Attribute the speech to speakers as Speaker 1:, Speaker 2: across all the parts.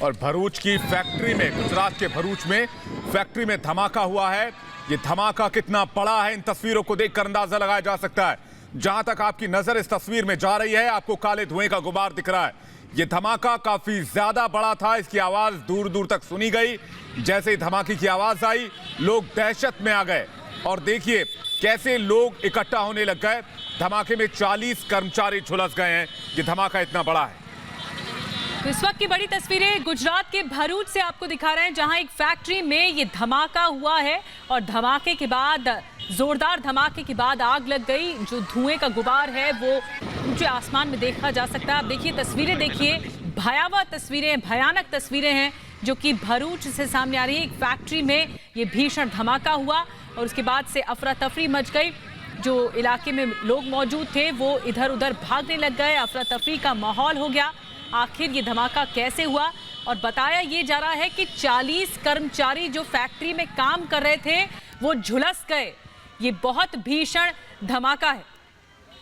Speaker 1: और भरूच की फैक्ट्री में, गुजरात के भरूच में फैक्ट्री में धमाका हुआ है। ये धमाका कितना बड़ा है इन तस्वीरों को देखकर अंदाजा लगाया जा सकता है। जहां तक आपकी नजर इस तस्वीर में जा रही है, आपको काले धुएं का गुबार दिख रहा है। ये धमाका काफी ज्यादा बड़ा था, इसकी आवाज दूर दूर तक सुनी गई। जैसे ही धमाके की आवाज आई, लोग दहशत में आ गए और देखिए कैसे लोग इकट्ठा होने लग गए। धमाके में 40 कर्मचारी झुलस गए हैं। ये धमाका इतना बड़ा है।
Speaker 2: तो इस वक्त की बड़ी तस्वीरें गुजरात के भरूच से आपको दिखा रहे हैं, जहां एक फैक्ट्री में ये धमाका हुआ है और धमाके के बाद, जोरदार धमाके के बाद आग लग गई। जो धुएं का गुबार है वो ऊंचे आसमान में देखा जा सकता है। आप देखिए तस्वीरें, देखिए भयावह तस्वीरें, भयानक तस्वीरें हैं जो कि भरूच से सामने आ रही है। एक फैक्ट्री में ये भीषण धमाका हुआ और उसके बाद से अफरा तफरी मच गई। जो इलाके में लोग मौजूद थे वो इधर उधर भागने लग गए, अफरा तफरी का माहौल हो गया। आखिर ये धमाका कैसे हुआ? और बताया ये जा रहा है कि 40 कर्मचारी जो फैक्ट्री में काम कर रहे थे वो झुलस गए। ये बहुत भीषण धमाका है।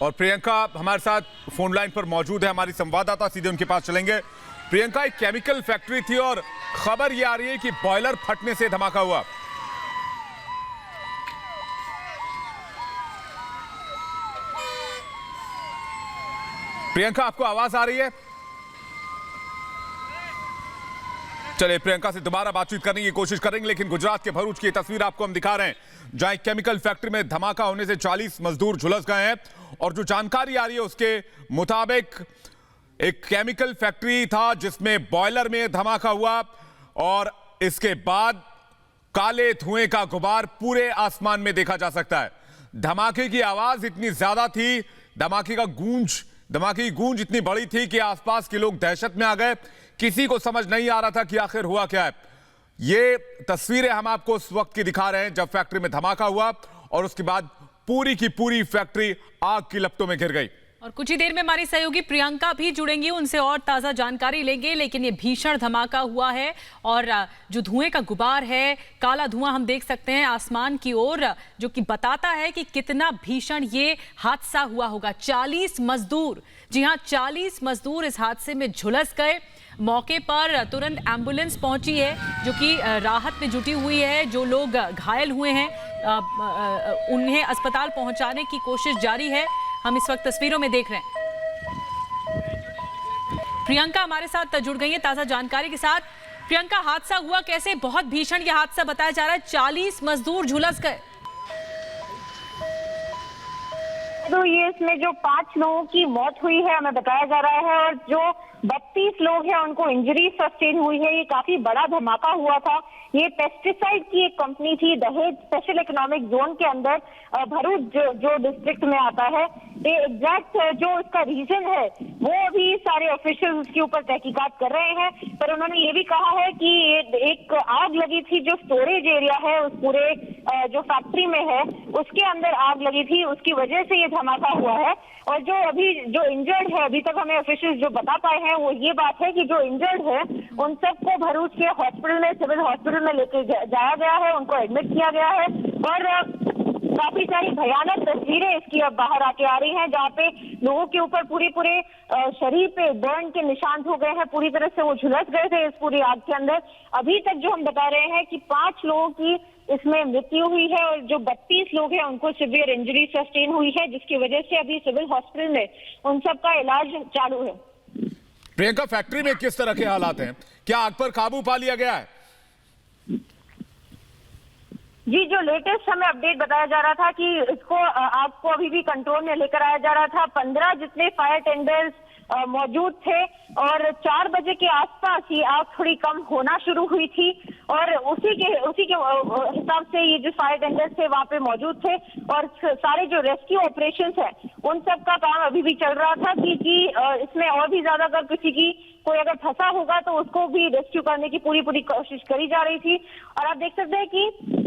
Speaker 1: और प्रियंका हमारे साथ फोन लाइन पर मौजूद है, हमारी संवाददाता, सीधे उनके पास चलेंगे। प्रियंका, एक केमिकल फैक्ट्री थी और खबर ये आ रही है कि बॉयलर फटने से धमाका हुआ। प्रियंका, आपको आवाज आ रही है? चलिए प्रियंका से दोबारा बातचीत करने की कोशिश करेंगे, लेकिन गुजरात के भरूच की तस्वीर आपको हम दिखा रहे हैं, जहां एक केमिकल फैक्ट्री में धमाका होने से 40 मजदूर झुलस गए हैं। और जो जानकारी आ रही है उसके मुताबिक एक केमिकल फैक्ट्री था जिसमें बॉयलर में धमाका हुआ और इसके बाद काले धुएं का गुबार पूरे आसमान में देखा जा सकता है। धमाके की आवाज इतनी ज्यादा थी, धमाके की गूंज इतनी बड़ी थी कि आसपास के लोग दहशत में आ गए। किसी को समझ नहीं आ रहा था कि आखिर हुआ क्या है। ये तस्वीरें हम आपको उस वक्त की दिखा रहे हैं जब फैक्ट्री में धमाका हुआ और उसके बाद पूरी की पूरी फैक्ट्री आग की लपटों में घिर गई।
Speaker 2: और कुछ ही देर में हमारी सहयोगी प्रियंका भी जुड़ेंगी, उनसे और ताज़ा जानकारी लेंगे। लेकिन ये भीषण धमाका हुआ है और जो धुएं का गुबार है, काला धुआं हम देख सकते हैं आसमान की ओर, जो कि बताता है कि कितना भीषण ये हादसा हुआ होगा। 40 मजदूर, जी हाँ 40 मजदूर इस हादसे में झुलस गए। मौके पर तुरंत एम्बुलेंस पहुंची है जो कि राहत में जुटी हुई है। जो लोग घायल हुए हैं उन्हें अस्पताल पहुंचाने की कोशिश जारी है। हम इस वक्त तस्वीरों में देख रहे हैं। प्रियंका हमारे साथ जुड़ गई है ताज़ा जानकारी के साथ। प्रियंका, हादसा हुआ कैसे? बहुत भीषण यह हादसा बताया जा रहा है, 40 मजदूर झुलस गए।
Speaker 3: तो ये इसमें जो 5 लोगों की मौत हुई है हमें बताया जा रहा है और जो 32 लोग हैं उनको इंजरी सस्टेन हुई है। ये काफी बड़ा धमाका हुआ था। ये पेस्टिसाइड की एक कंपनी थी दहेज स्पेशल इकोनॉमिक जोन के अंदर, भरूच जो डिस्ट्रिक्ट में आता है। ये एग्जैक्ट जो इसका रीजन है वो अभी सारे ऑफिशियल्स उसके ऊपर तहकीकात कर रहे हैं। पर उन्होंने ये भी कहा है कि एक आग लगी थी जो स्टोरेज एरिया है उस पूरे जो फैक्ट्री में है उसके अंदर आग लगी थी, उसकी वजह से ये धमाका हुआ है। और जो अभी जो इंजर्ड है, अभी तक हमें ऑफिशियल्स जो बता पाए हैं वो ये बात है कि जो इंजर्ड है उन सबको भरूच के हॉस्पिटल में, सिविल हॉस्पिटल में लेके जाया गया है, उनको एडमिट किया गया है। और काफी सारी भयानक तस्वीरें इसकी अब बाहर आके आ रही हैं, जहाँ पे लोगों के ऊपर पूरे शरीर पे बर्न के निशान हो गए हैं। पूरी तरह से वो झुलस गए थे इस पूरी आग के अंदर। अभी तक जो हम बता रहे हैं कि 5 लोगों की इसमें मृत्यु हुई है और जो 32 लोग हैं उनको सीवियर इंजरी सस्टेन हुई है, जिसकी वजह से अभी सिविल हॉस्पिटल में उन सबका इलाज चालू है।
Speaker 1: प्रियंका, फैक्ट्री में किस तरह के हालात हैं? क्या आग पर काबू पा लिया गया है?
Speaker 3: जी, जो लेटेस्ट हमें अपडेट बताया जा रहा था कि इसको आग को अभी भी कंट्रोल में लेकर आया जा रहा था। 15 जितने फायर टेंडर्स मौजूद थे और 4 बजे के आसपास ये आग थोड़ी कम होना शुरू हुई थी और उसी के हिसाब से ये जो फायर टेंडर्स थे वहां पे मौजूद थे और सारे जो रेस्क्यू ऑपरेशंस हैं उन सब का काम अभी भी चल रहा था कि इसमें और भी ज्यादा अगर किसी की कोई अगर फंसा होगा तो उसको भी रेस्क्यू करने की पूरी कोशिश करी जा रही थी। और आप देख सकते हैं कि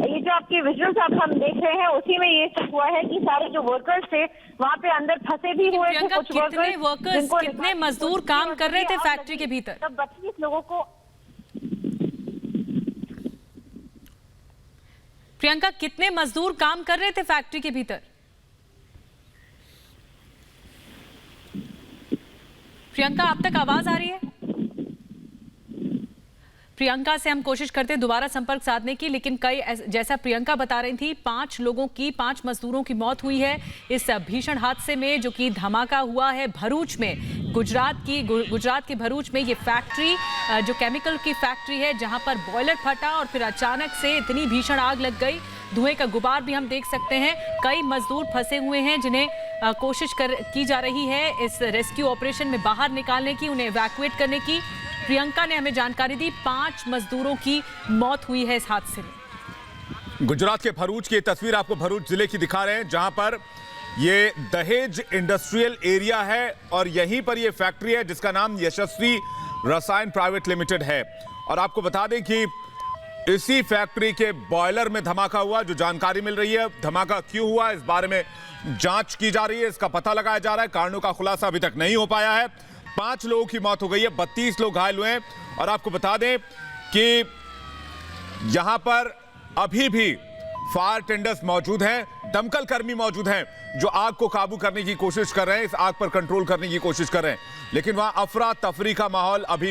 Speaker 3: ये जो आपके विजुअल्स आप हम देख रहे हैं उसी में ये सब हुआ है कि सारे जो वर्कर्स थे वहाँ पे अंदर फंसे भी हुए थे। कुछ
Speaker 2: वर्कर्स, कितने मजदूर काम कर रहे थे फैक्ट्री के भीतर?
Speaker 3: तब 32 लोगों को।
Speaker 2: प्रियंका, कितने मजदूर काम कर रहे थे फैक्ट्री के भीतर? प्रियंका, आप तक आवाज आ रही है? प्रियंका से हम कोशिश करते हैं दोबारा संपर्क साधने की, लेकिन जैसा प्रियंका बता रही थी 5 मजदूरों की मौत हुई है इस भीषण हादसे में जो कि धमाका हुआ है भरूच में। गुजरात के भरूच में ये फैक्ट्री जो केमिकल की फैक्ट्री है जहां पर बॉयलर फटा और फिर अचानक से इतनी भीषण आग लग गई। धुएं का गुबार भी हम देख सकते हैं। कई मजदूर फंसे हुए हैं जिन्हें कोशिश की जा रही है इस रेस्क्यू ऑपरेशन में बाहर निकालने की, उन्हें इवैक्यूएट करने की। प्रियंका ने हमें जानकारी दी 5 मजदूरों की मौत हुई है इस हादसे में।
Speaker 1: गुजरात के भरूच की तस्वीर आपको भरूच जिले की दिखा रहे हैं जहां पर ये दहेज इंडस्ट्रियल एरिया है और यहीं पर ये फैक्ट्री है जिसका नाम यशस्वी रसायन प्राइवेट लिमिटेड है। और आपको बता दें कि इसी फैक्ट्री के बॉयलर में धमाका हुआ। जो जानकारी मिल रही है धमाका क्यों हुआ इस बारे में जांच की जा रही है, इसका पता लगाया जा रहा है। कारणों का खुलासा अभी तक नहीं हो पाया है। 5 लोगों की मौत हो गई है, 32 लोग घायल हुए हैं। और आपको बता दें कि यहां पर अभी भी फायर टेंडर्स मौजूद हैं, दमकल कर्मी मौजूद हैं जो आग को काबू करने की कोशिश कर रहे हैं, इस आग पर कंट्रोल करने की कोशिश कर रहे हैं। लेकिन वहां अफरा तफरी का माहौल अभी